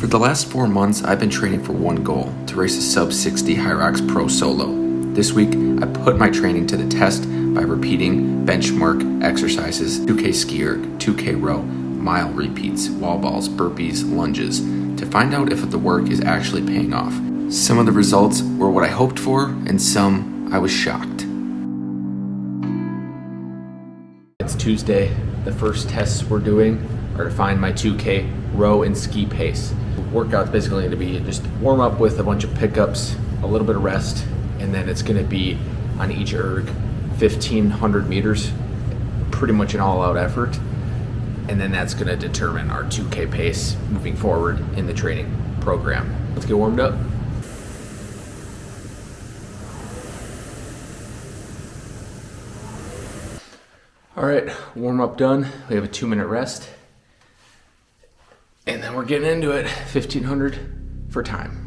For the last 4 months, I've been training for one goal, to race a Sub-60 HYROX Pro Solo. This week, I put my training to the test by repeating benchmark exercises, 2K SkiErg, 2K row, mile repeats, wall balls, burpees, lunges, to find out if the work is actually paying off. Some of the results were what I hoped for, and some I was shocked. It's Tuesday. The first tests we're doing are to find my 2K row and ski pace. Workout's basically going to be just warm up with a bunch of pickups, a little bit of rest, and then it's going to be on each erg 1,500 meters, pretty much an all-out effort. And then that's going to determine our 2K pace moving forward in the training program. Let's get warmed up. All right, warm up done. We have a 2-minute rest. And then we're getting into it, 1,500 for time.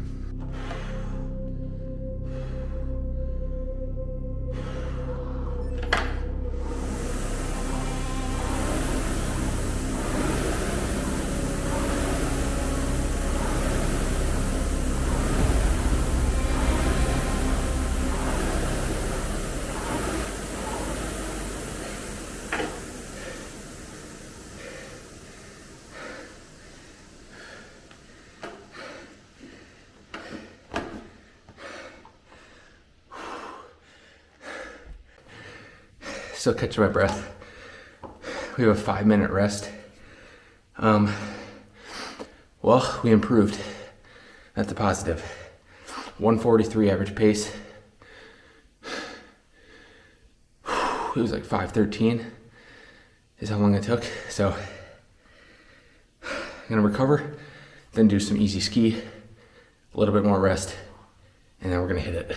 Still catching my breath. We have a 5-minute rest. Well, we improved. That's a positive. 143 average pace. It was like 5:13 is how long it took. So I'm gonna recover, then do some easy ski, a little bit more rest, and then we're gonna hit it.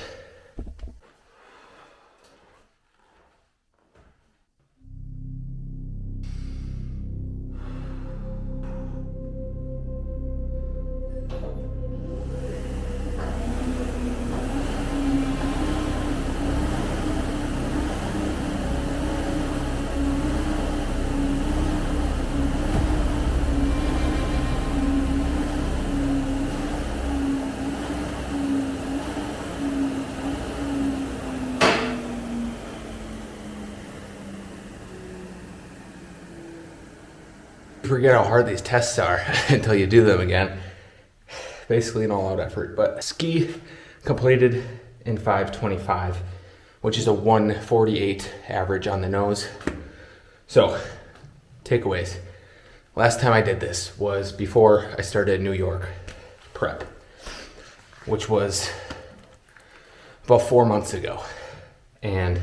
You forget how hard these tests are until you do them again. Basically an all-out effort, but ski completed in 5:25, which is a 1:48 average on the nose. So, takeaways. Last time I did this was before I started New York prep, which was about 4 months ago. And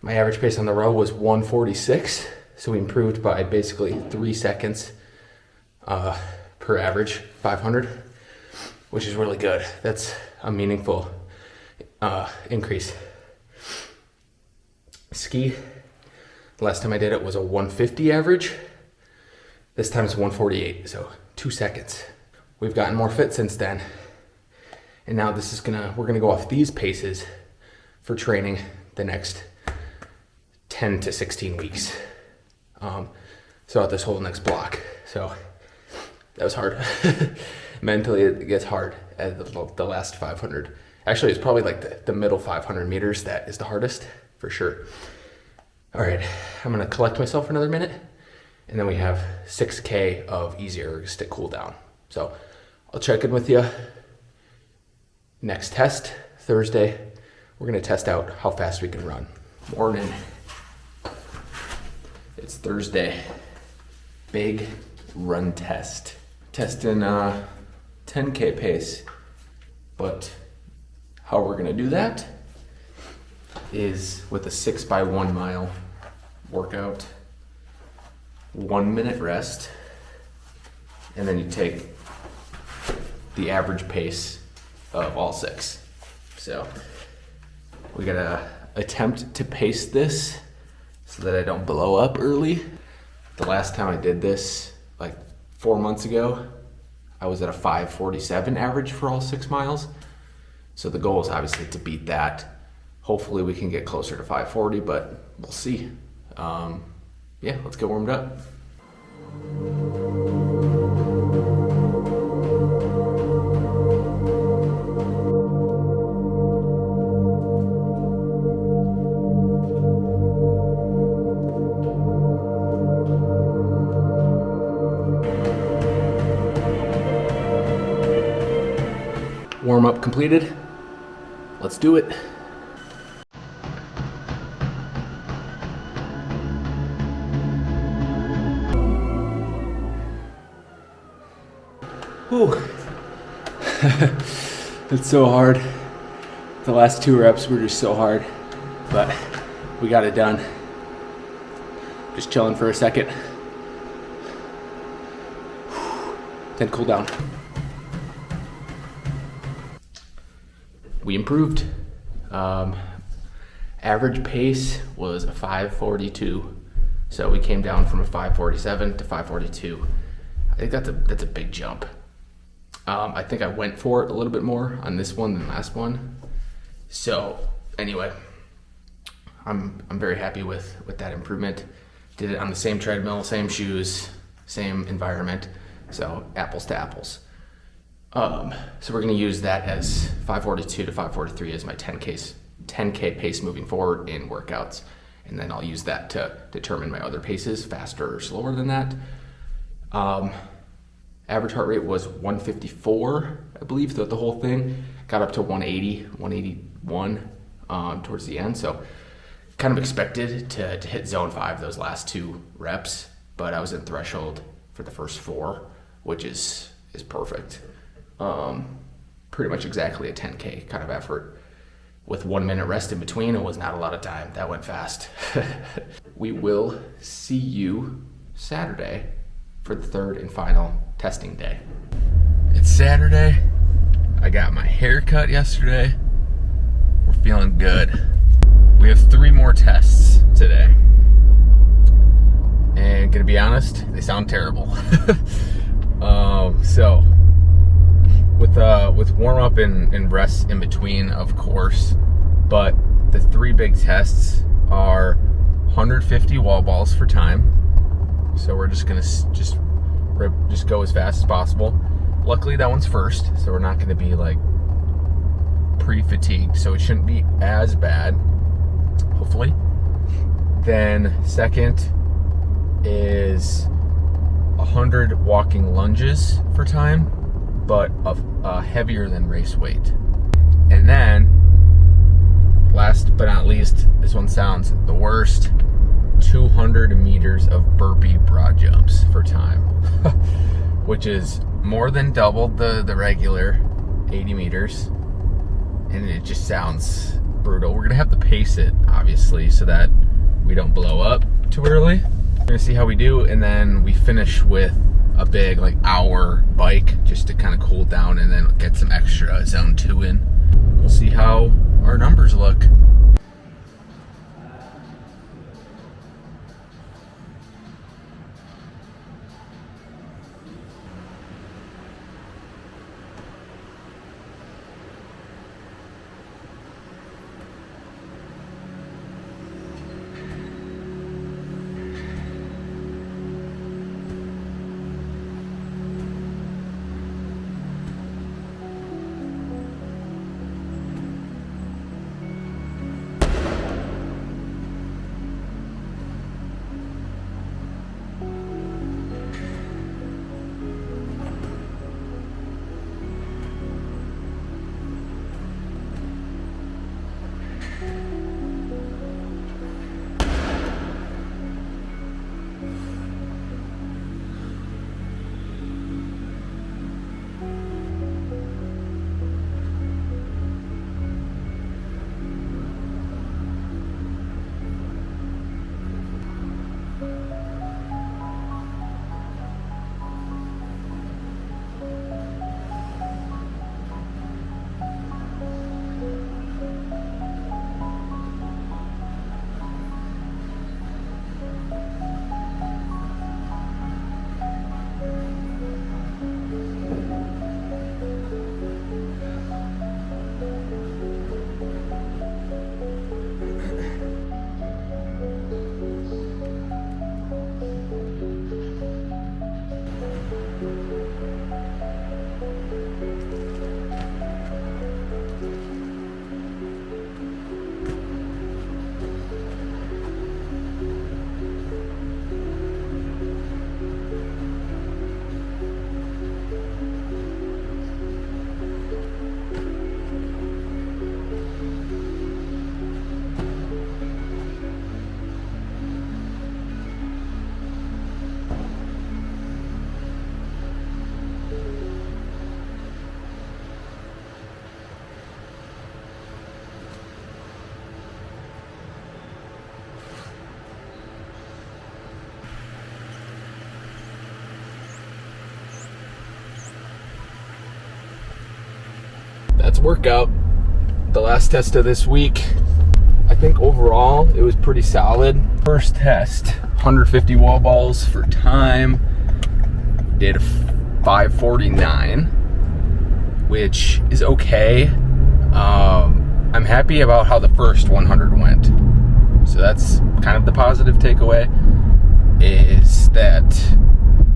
my average pace on the row was 1:46. So we improved by basically 3 seconds per average 500, which is really good. That's a meaningful increase. Ski, last time I did it was a 150 average. This time it's 148, so 2 seconds. We've gotten more fit since then. And now we're gonna go off these paces for training the next 10 to 16 weeks. Throughout this whole next block. So that was hard. Mentally, it gets hard at the last 500. Actually, it's probably like the middle 500 meters that is the hardest for sure. All right, I'm gonna collect myself for another minute, and then we have 6K of easy ergs to cool down. So I'll check in with you next test, Thursday. We're gonna test out how fast we can run. Morning. It's Thursday. Big run test. Testing 10K pace. But how we're gonna do that is with a 6x1 mile workout, 1-minute rest, and then you take the average pace of all 6. So we gotta attempt to pace this so that I don't blow up early. The last time I did this, like 4 months ago, I was at a 5:47 average for all 6 miles. So the goal is obviously to beat that. Hopefully we can get closer to 5:40, but we'll see. Yeah, let's get warmed up. Warm up completed. Let's do it. Whew. It's so hard. The last 2 reps were just so hard, but we got it done. Just chilling for a second. Then cool down. We improved. Average pace was a 5:42, so we came down from a 5:47 to 5:42. I think that's a big jump. I think I went for it a little bit more on this one than last one. So anyway, I'm very happy with that improvement. Did it on the same treadmill, same shoes, same environment. So apples to apples. So we're gonna use that as 5:42 to 5:43 as my 10K pace moving forward in workouts. And then I'll use that to determine my other paces, faster or slower than that. Average heart rate was 154, I believe, throughout the whole thing. Got up to 180, 181 towards the end. So kind of expected to hit zone 5 those last 2 reps, but I was in threshold for the first 4, which is perfect. Pretty much exactly a 10K kind of effort. With 1 minute rest in between, it was not a lot of time. That went fast. We will see you Saturday for the 3rd and final testing day. It's Saturday. I got my hair cut yesterday. We're feeling good. We have 3 more tests today. And gonna be honest, they sound terrible. So with warm up and rest in between, of course, but the 3 big tests are 150 wall balls for time. So we're just gonna just go as fast as possible. Luckily that one's first, so we're not gonna be like pre-fatigued, so it shouldn't be as bad, hopefully. Then second is 100 walking lunges for time, but of heavier than race weight. And then last but not least, this one sounds the worst, 200 meters of burpee broad jumps for time, which is more than double the regular 80 meters. And it just sounds brutal. We're gonna have to pace it, obviously, so that we don't blow up too early. We're gonna see how we do, and then we finish with a big hour bike just to kind of cool down and then get some extra zone 2 in. We'll see how our numbers look. workout, the last test of this week. I think overall it was pretty solid. First test, 150 wall balls for time. Did 549, which is okay. I'm happy about how the first 100 went. So that's kind of the positive takeaway, is that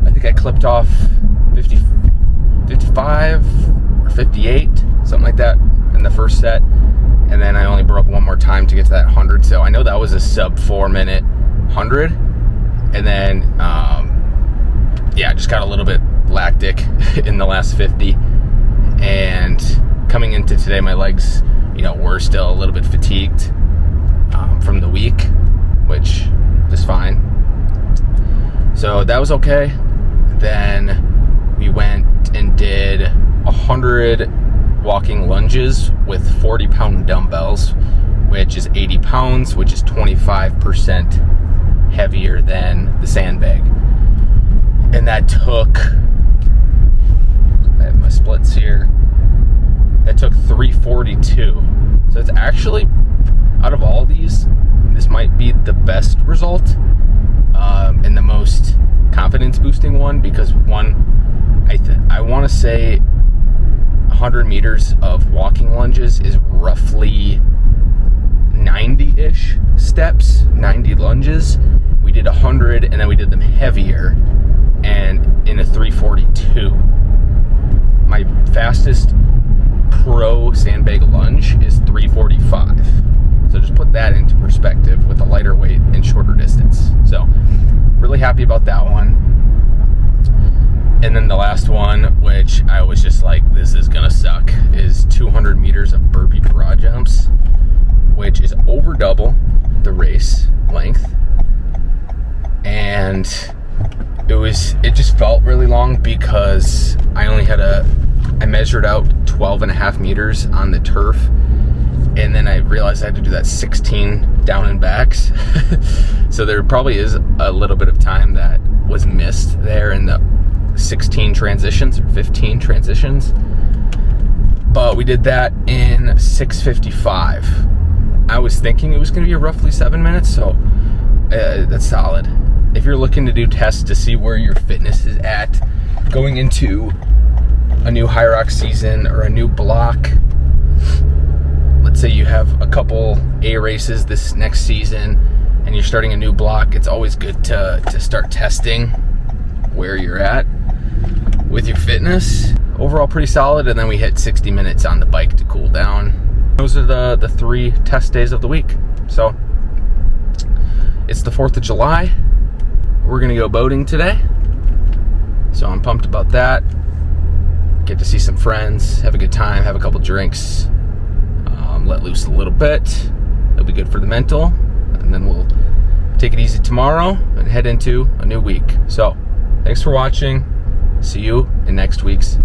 I think I clipped off 55 or 58, something like that in the first set. And then I only broke one more time to get to that 100. So I know that was a sub 4 minute 100. And then, yeah, just got a little bit lactic in the last 50. And coming into today, my legs, were still a little bit fatigued from the week, which is fine. So that was okay. Then we went and did 100 walking lunges with 40-pound dumbbells, which is 80 pounds, which is 25% heavier than the sandbag. And that took, I have my splits here, that took 342. So it's actually, out of all these, this might be the best result and the most confidence boosting one, because one, I want to say 100 meters of walking lunges is roughly 90-ish steps, 90 lunges. We did 100 and then we did them heavier and in a 342. My fastest pro sandbag lunge is 345. So just put that into perspective with a lighter weight and shorter distance. So really happy about that one. And then the last one, which I was just like, this is gonna suck, is 200 meters of Burpee Broad Jumps, which is over double the race length. And it just felt really long because I measured out 12.5 meters on the turf. And then I realized I had to do that 16 down and backs. So there probably is a little bit of time that was missed there in the 16 transitions or 15 transitions. But we did that in 6:55. I was thinking it was going to be roughly 7 minutes, so that's solid. If you're looking to do tests to see where your fitness is at going into a new HYROX season or a new block, let's say you have a couple A races this next season and you're starting a new block, it's always good to start testing where you're at with your fitness. Overall pretty solid, and then we hit 60 minutes on the bike to cool down. Those are the 3 test days of the week. So it's the 4th of July. We're gonna go boating today, so I'm pumped about that. Get to see some friends, have a good time, have a couple drinks, let loose a little bit. It'll be good for the mental, and then we'll take it easy tomorrow and head into a new week. So thanks for watching. See you in next week's